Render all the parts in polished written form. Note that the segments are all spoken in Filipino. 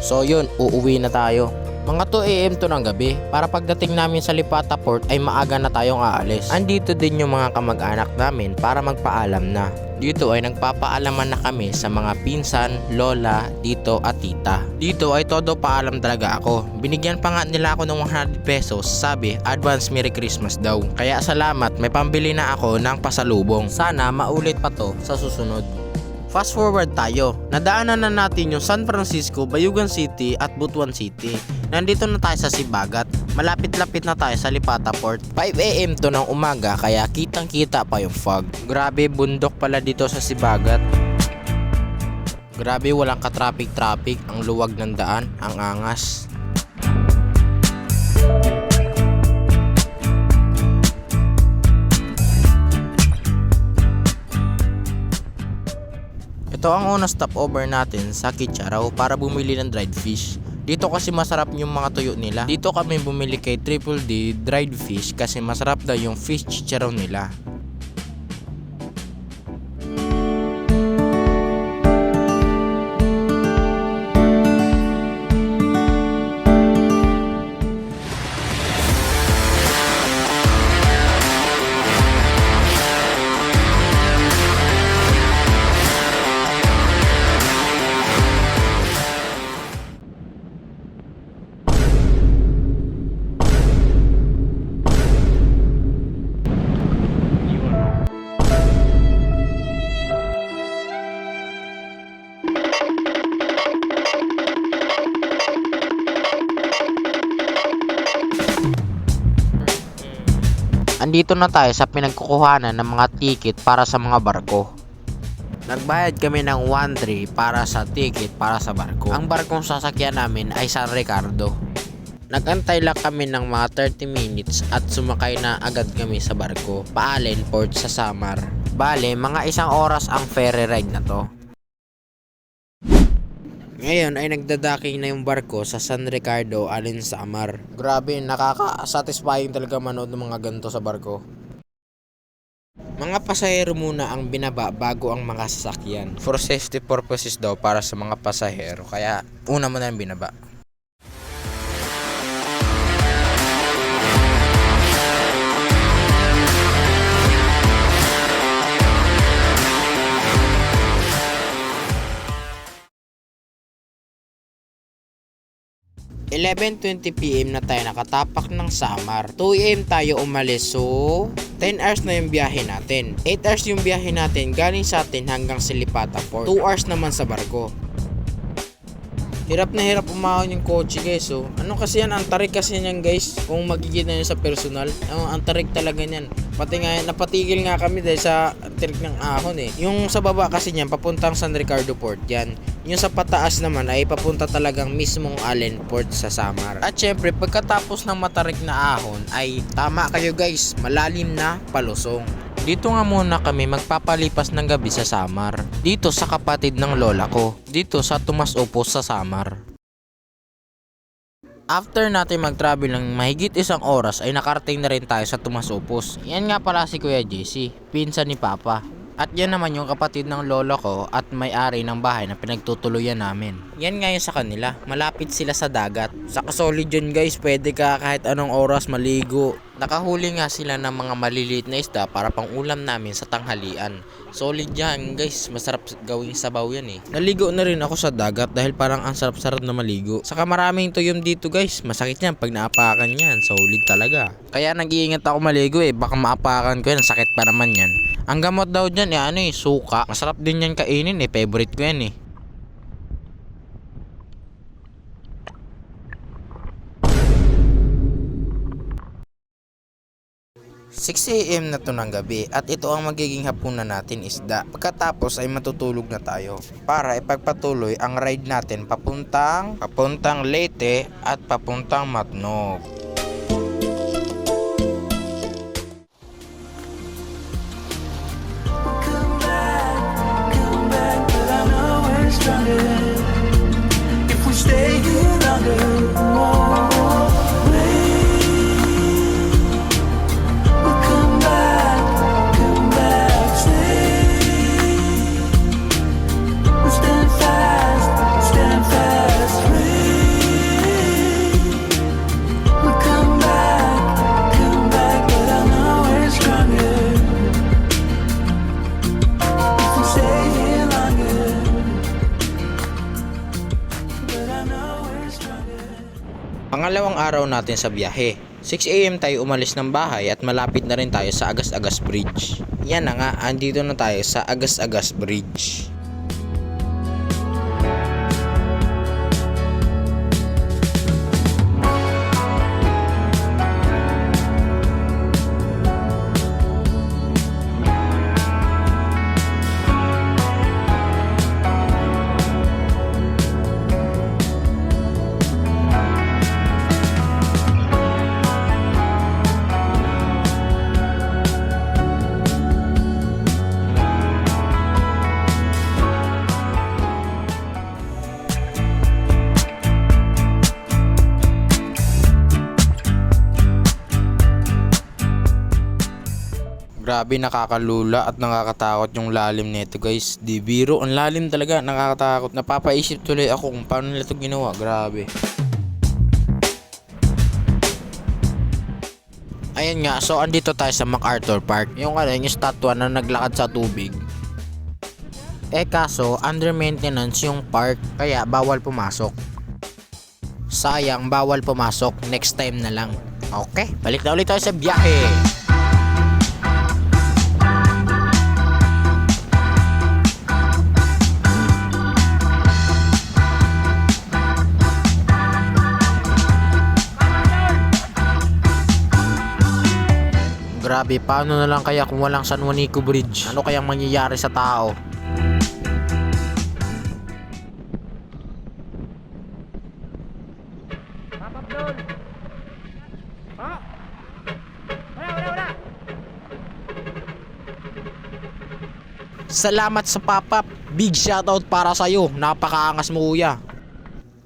So yun, uuwi na tayo. Mga 2 AM to ng gabi, para pagdating namin sa Lipata Port ay maaga na tayong aalis. Andito din yung mga kamag-anak namin para magpaalam na. Dito ay nagpapaalaman na kami sa mga pinsan, lola, tito at tita. Dito ay todo paalam talaga ako. Binigyan pa nga nila ako ng 100 pesos, sabi advance Merry Christmas daw. Kaya salamat, may pambili na ako ng pasalubong. Sana maulit pa to sa susunod. Fast forward tayo, nadaanan na natin yung San Francisco, Bayugan City at Butuan City. Nandito na tayo sa Sibagat, malapit-lapit na tayo sa Lipata Port. 5 AM to ng umaga kaya kitang kita pa yung fog. Grabe, bundok pala dito sa Sibagat. Grabe, walang ka-traffic, ang luwag ng daan, ang angas. Ito ang unang stopover natin sa Kitcharaw para bumili ng dried fish. Dito kasi masarap yung mga tuyo nila. Dito kami bumili kay Triple D dried fish kasi masarap daw yung fish chicharaw nila. Andito na tayo sa pinagkukuhanan ng mga ticket para sa mga barko. Nagbayad kami ng 1.3 para sa ticket para sa barko. Ang barkong sasakyan namin ay San Ricardo. Nagantay lang kami ng mga 30 minutes at sumakay na agad kami sa barko, Paallen Port sa Samar. Bale, mga 1 oras ang ferry ride na to. Ngayon ay nagdadaking na yung barko sa San Ricardo alin Samar. Grabe, nakaka-satisfying talaga manood ng mga ganito sa barko. Mga pasahero muna ang binaba bago ang mga sasakyan. For safety purposes daw para sa mga pasahero, kaya una mo na yung binaba. PM na tayo nakatapak ng Samar. 2 AM tayo umalis, so 10 hours na yung biyahe natin. 8 hours yung biyahe natin galing sa atin hanggang sa Lipata Port. 2 hours naman sa barko. Hirap na hirap umahon yung kotse guys. So, ano kasi yan, ang tarik kasi yan guys. Kung magkikita nyo sa personal, ang tarik talaga yan. Pati nga, napatigil nga kami dahil sa tarik ng ahon eh. Yung sa baba kasi niyan, papuntang San Ricardo Port yan. Yung sa pataas naman ay papunta talagang mismong Allen Port sa Samar. At syempre, pagkatapos ng matarik na ahon ay tama kayo guys, malalim na palusong. Dito nga muna kami magpapalipas ng gabi sa Samar. Dito sa kapatid ng lola ko. Dito sa Tomas Upos sa Samar. After natin mag-travel ng mahigit 1 oras ay nakarating na rin tayo sa Tomas Upos. Yan nga pala si Kuya JC, pinsan ni Papa. At yan naman yung kapatid ng lolo ko at may-ari ng bahay na pinagtutuluyan namin. Yan nga yung sa kanila, malapit sila sa dagat. Sa solid yun guys, pwede ka kahit anong oras maligo. Nakahuli nga sila ng mga maliliit na isda para pang ulam namin sa tanghalian. Solid yan guys, masarap gawing sabaw yan eh. Naligo na rin ako sa dagat dahil parang ang sarap-sarap na maligo. Saka maraming tuyom dito guys, masakit yan pag naapakan yan, solid talaga. Kaya nag-iingat ako maligo eh, baka maapakan ko yan, sakit pa naman yan. Ang gamot daw dyan suka. Masarap din yan kainin eh, favorite ko yan eh. "6 AM na to ng gabi at ito ang magiging hapunan natin, isda. Pagkatapos ay matutulog na tayo para ipagpatuloy ang ride natin papuntang Leyte at papuntang Matnog. If we stay here longer, we'll come back, stay. We'll stand fast, free. Pangalawang araw natin sa biyahe. 6 AM tayo umalis ng bahay at malapit na rin tayo sa Agas-Agas Bridge. Yan na nga, andito na tayo sa Agas-Agas Bridge. Grabe, nakakalula at nakakatakot yung lalim nito guys. Di biro, ang lalim talaga, nakakatakot. Napapaisip tuloy ako kung paano nila ito ginawa. Grabe. Ayan nga, so andito tayo sa MacArthur Park. Yung yung statwa na naglakad sa tubig. Kaso, under maintenance yung park, kaya bawal pumasok. Sayang, bawal pumasok. Next time na lang. Okay, balik na ulit tayo sa biyahe. Grabe, paano na lang kaya kung walang San Juanico Bridge? Ano kayang mangyayari sa tao? Salamat sa pop-up. Big shoutout para sa'yo. Napakaangas mo, kuya.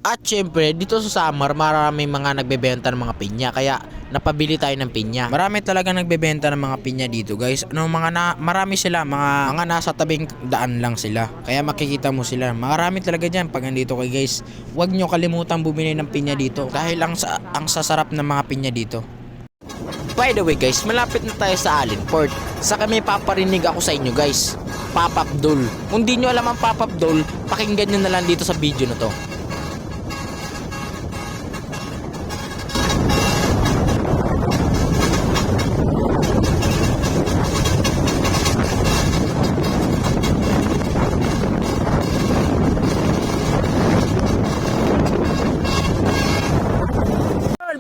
At syempre, dito sa summer, marami mga nagbebenta ng mga pinya. Kaya napabili tayo ng pinya. Marami talaga nagbebenta ng mga pinya dito, guys. Marami sila, mga nasa tabing daan lang sila. Kaya makikita mo sila. Marami talaga dyan pag nandito kayo, guys. Huwag nyo kalimutan bumili ng pinya dito. Dahil ang sasarap ng mga pinya dito. By the way, guys, malapit na tayo sa Allen Port. Saka may paparinig ako sa inyo, guys. Pop-up doll. Kung di nyo alam ang pop-up doll, pakinggan nyo na lang dito sa video na to.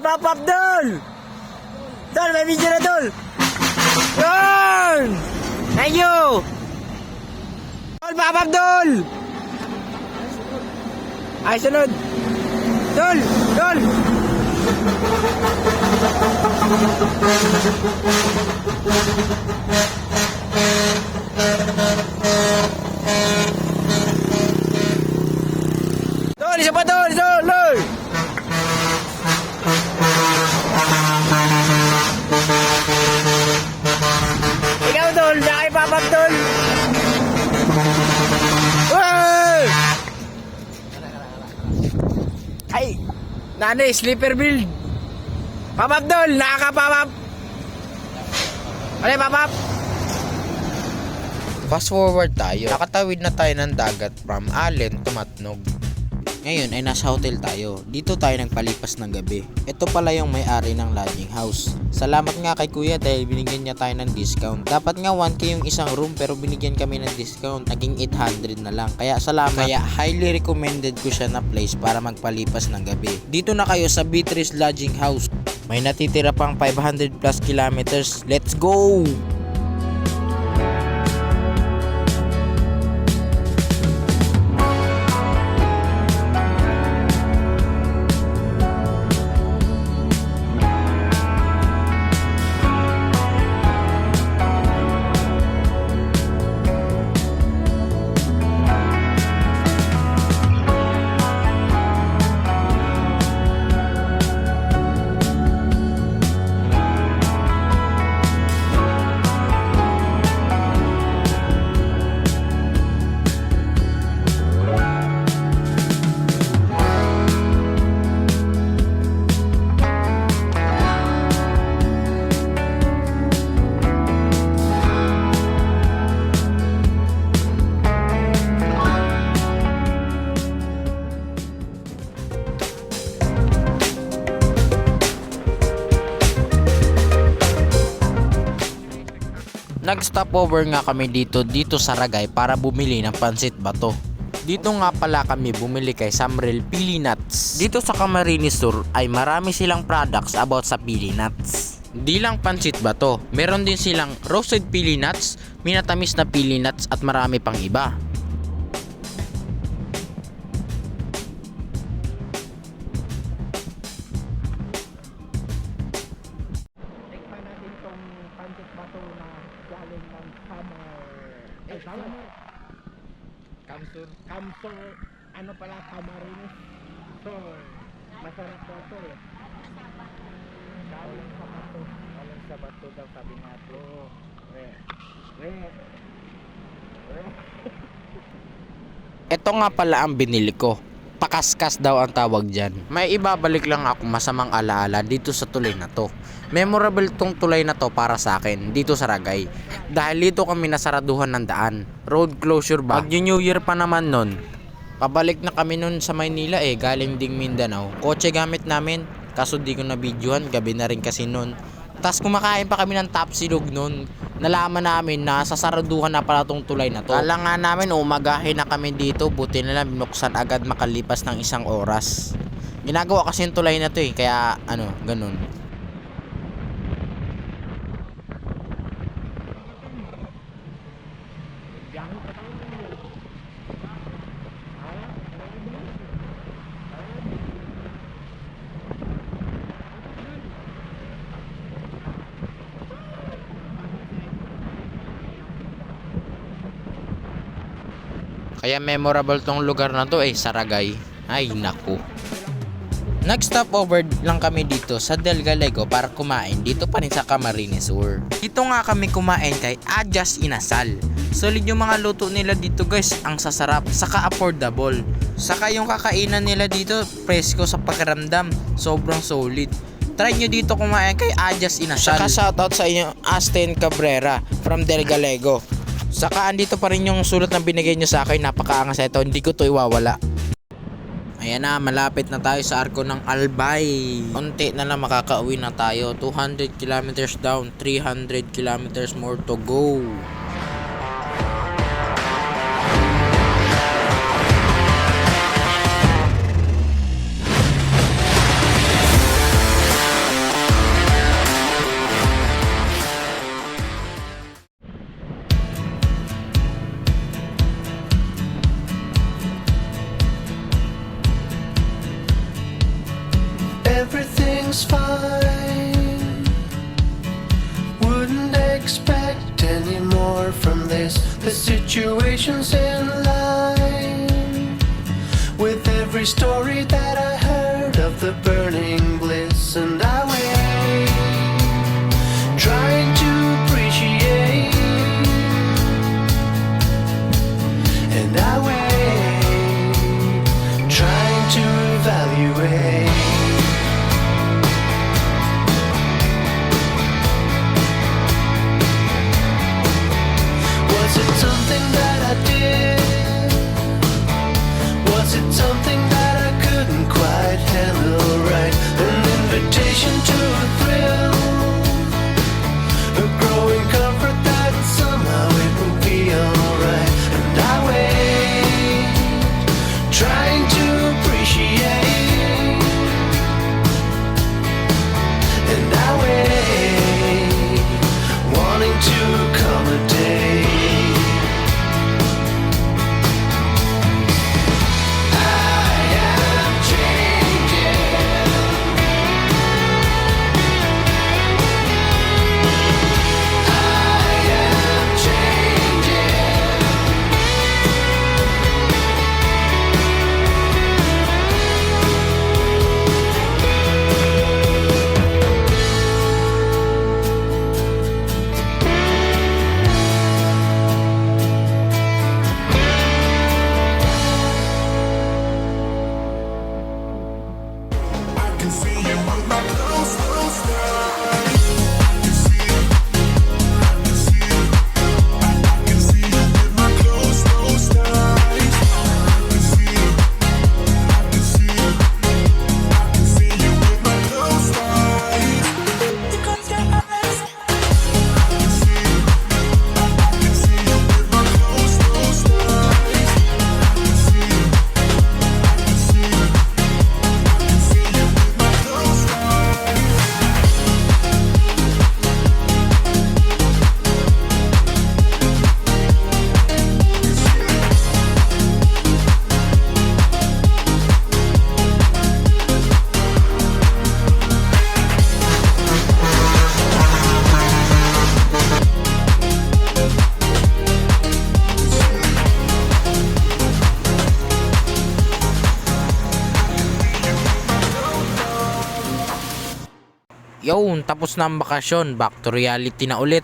Pop-up doll! Doll, may video na doll! Yun! Thank you! Doll, pop-up doll! Ay, sunod! Doll! Doll! Doll, isa pa doll! Doll! Doll! Ikaw doll, nakay pop-up doll. Ay, nanay, sleeper build. Pop-up doll, nakaka-pop-up. Ano yung pop-up? Fast forward tayo. Nakatawid na tayo ng dagat from Allen to Matnog. Ngayon ay nasa hotel tayo. Dito tayo nagpalipas ng gabi. Ito pala yung may-ari ng lodging house. Salamat nga kay kuya dahil binigyan niya tayo ng discount. Dapat nga 1K yung isang room pero binigyan kami ng discount. Naging 800 na lang. Kaya salamat. Kaya highly recommended ko siya na place para magpalipas ng gabi. Dito na kayo sa Beatrice Lodging House. May natitira pang 500 plus kilometers. Let's go! Nag-stopover nga kami dito sa Ragay para bumili ng pansit bato. Dito nga pala kami bumili kay Samrel Pili Nuts. Dito sa Camarines Sur ay marami silang products about sa pili nuts. Di lang pansit bato, meron din silang roasted pili nuts, minatamis na pili nuts at marami pang iba. Tikman natin tong pancit bato na galing ng Kamsur, ano pala, Camarines. So, masarap daw to eh. Galing sa bato. Galing sa bato daw sabi natin. Oo. Ito nga pala ang binili ko. Pakaskas daw ang tawag dyan. May ibabalik lang ako masamang alaala dito sa tulay na to. Memorable tong tulay na to para sa akin dito sa Ragay. Dahil dito kami nasaraduhan ng daan. Road closure ba? Pag New Year pa naman nun. Pabalik na kami nun sa Maynila galing ding Mindanao. Kotse gamit namin. Kaso di ko na videohan, gabi na rin kasi nun. Tas kumakain pa kami ng tapsilog nun. Nalaman namin na sasaraduhan na pala tong tulay na to. Kala nga namin umagahin na kami dito, buti na lang binuksan agad makalipas ng 1 oras. Ginagawa kasi yung tulay na to kaya ganun. Kaya memorable tong lugar na to sa Ragay. Ay naku. Nag-stop over lang kami dito sa Del Gallego para kumain dito pa rin sa Camarines Sur. Dito nga kami kumain kay Adjas Inasal. Solid yung mga luto nila dito guys, ang sasarap, saka affordable. Saka yung kakainan nila dito, presko sa pakiramdam, sobrang solid. Try nyo dito kumain kay Adjas Inasal. Saka shoutout sa inyo Astin Cabrera from Del Gallego. Saka andito pa rin yung sulat na binigay nyo sa akin, napakaangas ito, hindi ko to iwawala. Ayan na, malapit na tayo sa Arco ng Albay. Unti na lang makakauwi na tayo. 200 kilometers down, 300 kilometers more to go. Everything's fine. Wouldn't expect any more from this. The situation's in line with every story that I heard of the burning bliss, and I wait, trying to appreciate, and I wait, trying to evaluate. Was it something that I did? Was it something that I couldn't quite handle right? An invitation to a thrill, a growing comfort that somehow it will be alright. And I wait, trying to appreciate, and I wait, wanting to accommodate. Yun, tapos na ang bakasyon. Back to reality na ulit.